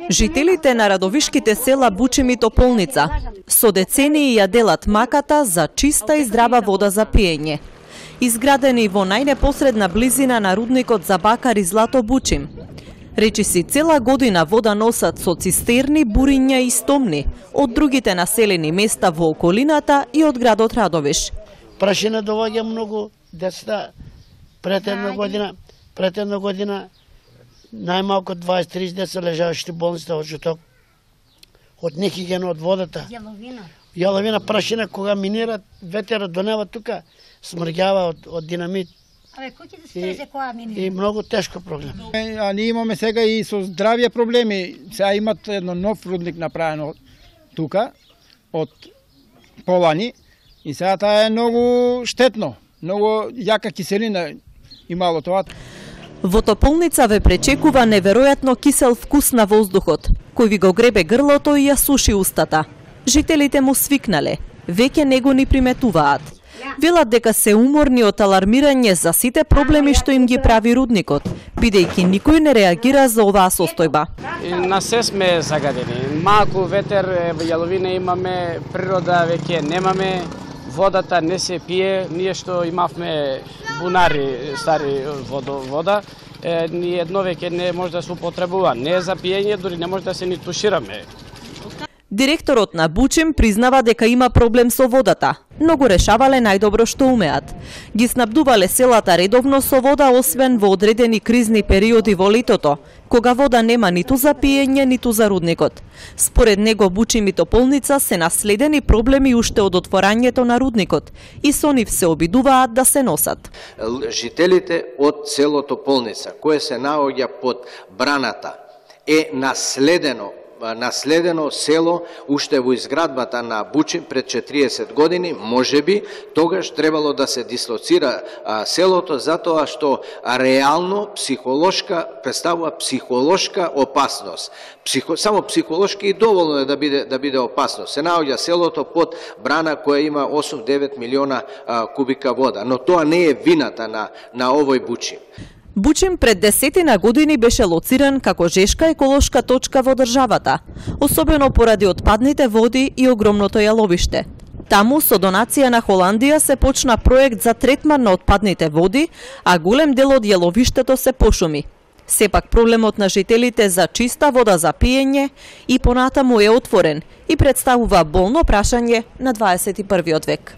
Жителите на радовишките села Бучим и Тополница со децении ја делат маката за чиста и здрава вода за пиење. Изградени во најнепосредна близина на рудникот за бакар и злато Бучим. Речиси цела година вода носат со цистерни, буриња и стомни од другите населени места во околината и од градот Радовиш. Прашина доваѓа многу деца пред една година најмалку 20-30 деца лежаваши болницата од жуток, од нехигиена од водата. Јаловина прашина кога минират ветерот донева тука, смрѓава од динамит. И многу тешко проблем. А ние имаме сега и со здравје проблеми. Сега имат едно нов рудник направено тука од Полани и сега таа е многу штетно. Многу јака киселина имало тоа. Во Тополница ве пречекува неверојатно кисел вкус на воздухот, кој ви го гребе грлото и ја суши устата. Жителите му свикнале, веќе не го ни приметуваат. Велат дека се уморни од алармирање за сите проблеми што им ги прави рудникот, бидејќи никој не реагира за оваа состојба. На се сме загадени. Малку ветер, јаловина имаме, природа веќе немаме, водата не се пие, ние што имавме бунари стари вода, ни едно веќе не може да се употребува, не е за пиење, дури не може да се ни тушираме. Директорот на Бучим признава дека има проблем со водата, но го решавале најдобро што умеат. Ги снабдувале селата редовно со вода, освен во одредени кризни периоди во летото, кога вода нема ниту за пиење, ниту за рудникот. Според него Бучим и Тополница се наследени проблеми уште од отворањето на рудникот и со нив се обидуваат да се носат. Жителите од село Тополница, кое се наоѓа под браната, е наследено село уште во изградбата на Бучим пред 40 години, можеби тогаш требало да се дислоцира селото затоа што реално представува психолошка опасност. Само психолошки и доволно е да биде опасност. Се наоѓа селото под брана која има 8-9 милиона кубика вода, но тоа не е вината на овој Бучим. Бучим пред 10 години беше лоциран како жешка еколошка точка во државата, особено поради отпадните води и огромното јаловиште. Таму со донација на Холандија се почна проект за третман на отпадните води, а голем дел од јаловиштето се пошуми. Сепак проблемот на жителите за чиста вода за пиење и понатаму е отворен и представува болно прашање на 21. век.